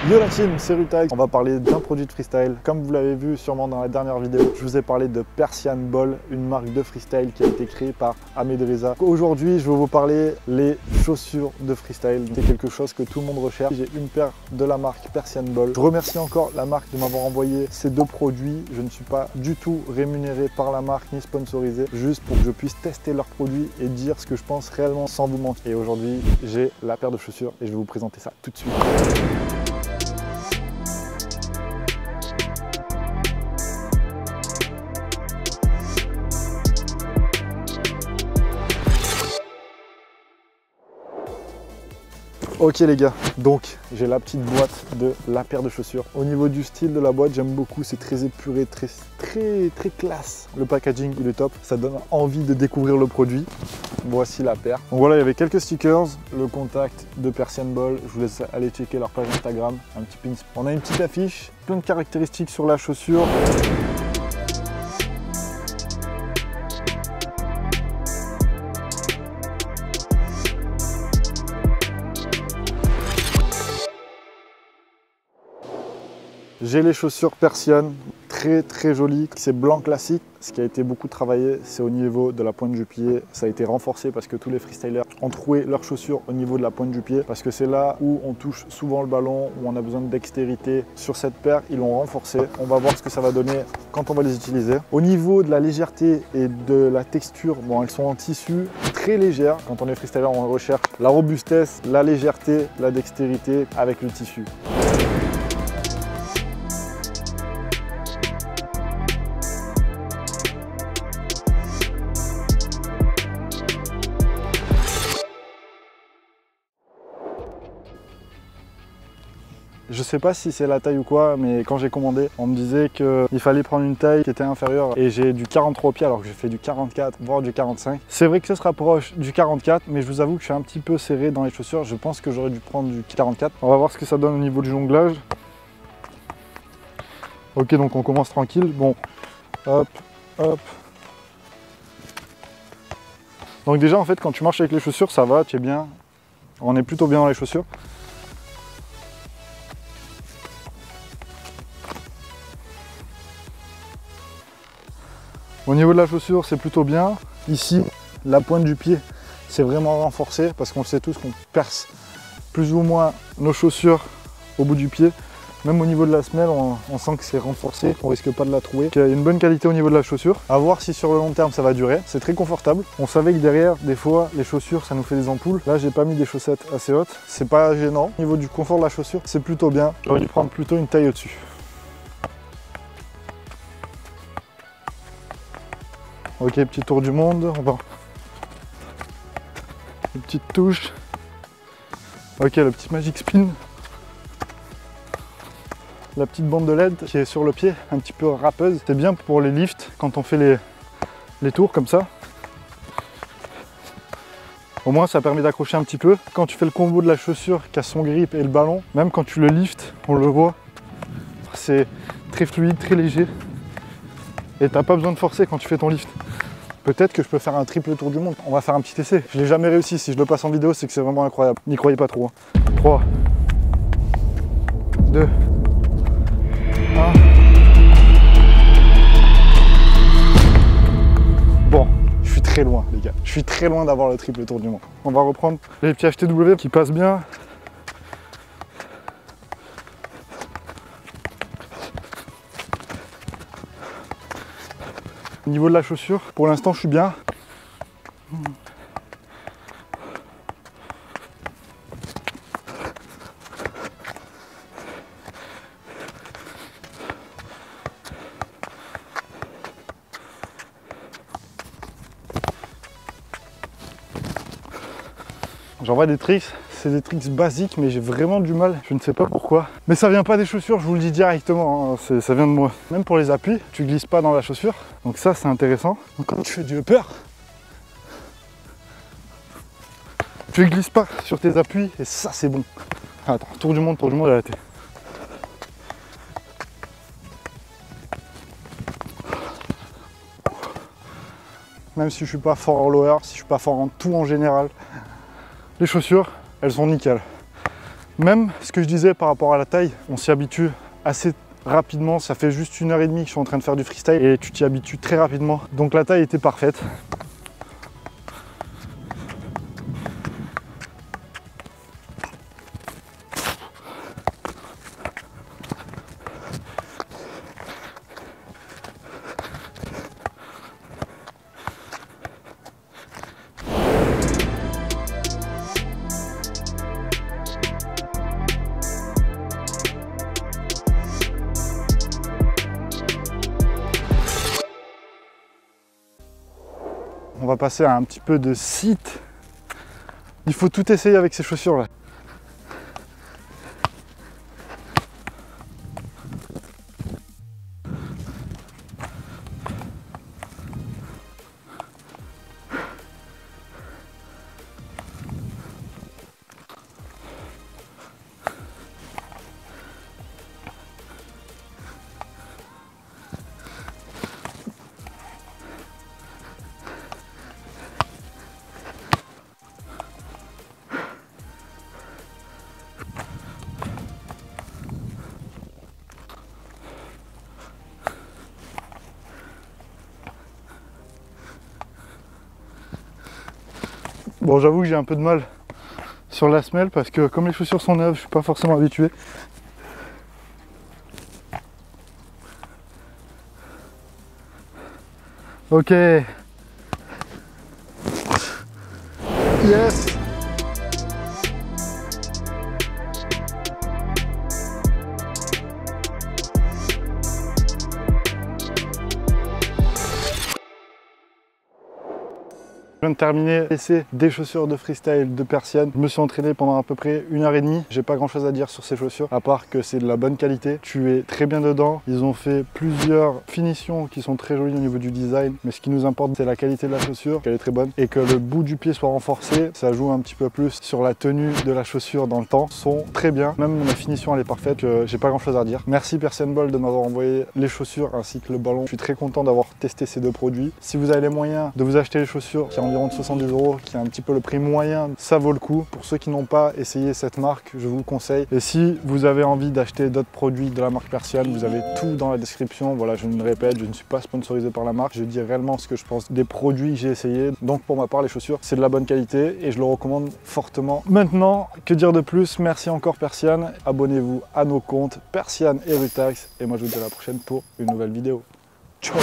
Yo la team, c'est Rutag. On va parler d'un produit de freestyle. Comme vous l'avez vu sûrement dans la dernière vidéo, je vous ai parlé de Persian Ball, une marque de freestyle qui a été créée par Ahmed Reza. Aujourd'hui, je vais vous parler les chaussures de freestyle. C'est quelque chose que tout le monde recherche. J'ai une paire de la marque Persian Ball. Je remercie encore la marque de m'avoir envoyé ces deux produits. Je ne suis pas du tout rémunéré par la marque ni sponsorisé, juste pour que je puisse tester leurs produits et dire ce que je pense réellement sans vous mentir. Et aujourd'hui, j'ai la paire de chaussures et je vais vous présenter ça tout de suite. Ok les gars, donc j'ai la petite boîte de la paire de chaussures. Au niveau du style de la boîte, j'aime beaucoup, c'est très épuré, très classe. Le packaging il est top, ça donne envie de découvrir le produit. Voici la paire. Donc voilà, il y avait quelques stickers, le contact de Persian Ball. Je vous laisse aller checker leur page Instagram, un petit pin. On a une petite affiche, plein de caractéristiques sur la chaussure. J'ai les chaussures Persian, très jolies, c'est blanc classique. Ce qui a été beaucoup travaillé, c'est au niveau de la pointe du pied. Ça a été renforcé parce que tous les freestylers ont troué leurs chaussures au niveau de la pointe du pied parce que c'est là où on touche souvent le ballon, où on a besoin de dextérité. Sur cette paire, ils l'ont renforcé. On va voir ce que ça va donner quand on va les utiliser. Au niveau de la légèreté et de la texture, bon, elles sont en tissu très légères. Quand on est freestyler, on recherche la robustesse, la légèreté, la dextérité avec le tissu. Je sais pas si c'est la taille ou quoi, mais quand j'ai commandé, on me disait qu'il fallait prendre une taille qui était inférieure et j'ai du 43 pieds alors que j'ai fait du 44, voire du 45. C'est vrai que ça se rapproche du 44, mais je vous avoue que je suis un petit peu serré dans les chaussures. Je pense que j'aurais dû prendre du 44. On va voir ce que ça donne au niveau du jonglage. Ok, donc on commence tranquille. Bon, hop, hop. Donc déjà, en fait, quand tu marches avec les chaussures, ça va, tu es bien. On est plutôt bien dans les chaussures. Au niveau de la chaussure, c'est plutôt bien. Ici, la pointe du pied, c'est vraiment renforcé parce qu'on le sait tous qu'on perce plus ou moins nos chaussures au bout du pied. Même au niveau de la semelle, on sent que c'est renforcé, on risque pas de la trouer. Il y a une bonne qualité au niveau de la chaussure. À voir si sur le long terme ça va durer. C'est très confortable. On savait que derrière, des fois, les chaussures, ça nous fait des ampoules. Là, j'ai pas mis des chaussettes assez hautes. C'est pas gênant. Au niveau du confort de la chaussure, c'est plutôt bien. J'aurais dû prendre plutôt une taille au-dessus. Ok, petit tour du monde, on va... Une petite touche. Ok, le petit Magic Spin. La petite bande de LED qui est sur le pied, un petit peu râpeuse. C'est bien pour les lifts, quand on fait les tours comme ça. Au moins, ça permet d'accrocher un petit peu. Quand tu fais le combo de la chaussure qui a son grip et le ballon, même quand tu le lifts, on le voit, c'est très fluide, très léger. Et t'as pas besoin de forcer quand tu fais ton lift. Peut-être que je peux faire un triple tour du monde. On va faire un petit essai. Je l'ai jamais réussi. Si je le passe en vidéo, c'est que c'est vraiment incroyable. N'y croyez pas trop. 3, 2, 1. Bon, je suis très loin, les gars. Je suis très loin d'avoir le triple tour du monde. On va reprendre les petits HTW qui passent bien. Au niveau de la chaussure, pour l'instant je suis bien. J'envoie des tricks, c'est des tricks basiques mais j'ai vraiment du mal, je ne sais pas pourquoi. Mais ça vient pas des chaussures, je vous le dis directement, hein. Ça vient de moi. Même pour les appuis, tu glisses pas dans la chaussure, donc ça c'est intéressant. Donc quand tu fais du upper, tu glisses pas sur tes appuis et ça c'est bon. Attends, tour du monde à la tête. Même si je suis pas fort en lower, si je suis pas fort en tout en général, les chaussures, elles sont nickel. Même ce que je disais par rapport à la taille, on s'y habitue assez rapidement. Ça fait juste 1h30 que je suis en train de faire du freestyle et tu t'y habitues très rapidement. Donc la taille était parfaite. On va passer à un petit peu de sit. Il faut tout essayer avec ces chaussures là. Bon, j'avoue que j'ai un peu de mal sur la semelle parce que comme les chaussures sont neuves, je suis pas forcément habitué. Ok. Yes. Je viens de terminer l'essai des chaussures de freestyle de Persian. Je me suis entraîné pendant à peu près 1h30. J'ai pas grand chose à dire sur ces chaussures, à part que c'est de la bonne qualité. Tu es très bien dedans. Ils ont fait plusieurs finitions qui sont très jolies au niveau du design. Mais ce qui nous importe, c'est la qualité de la chaussure, qu'elle est très bonne. Et que le bout du pied soit renforcé. Ça joue un petit peu plus sur la tenue de la chaussure dans le temps. Ils sont très bien. Même la finition, elle est parfaite. J'ai pas grand chose à dire. Merci Persian Ball de m'avoir envoyé les chaussures ainsi que le ballon. Je suis très content d'avoir testé ces deux produits. Si vous avez les moyens de vous acheter les chaussures qui environ de 70 €, qui est un petit peu le prix moyen, ça vaut le coup. Pour ceux qui n'ont pas essayé cette marque, je vous le conseille. Et si vous avez envie d'acheter d'autres produits de la marque Persian, vous avez tout dans la description. Voilà, je me répète, je ne suis pas sponsorisé par la marque. Je dis réellement ce que je pense des produits que j'ai essayés. Donc pour ma part, les chaussures, c'est de la bonne qualité et je le recommande fortement. Maintenant, que dire de plus? Merci encore Persian. Abonnez-vous à nos comptes Persian et Rutax. Et moi, je vous dis à la prochaine pour une nouvelle vidéo. Ciao!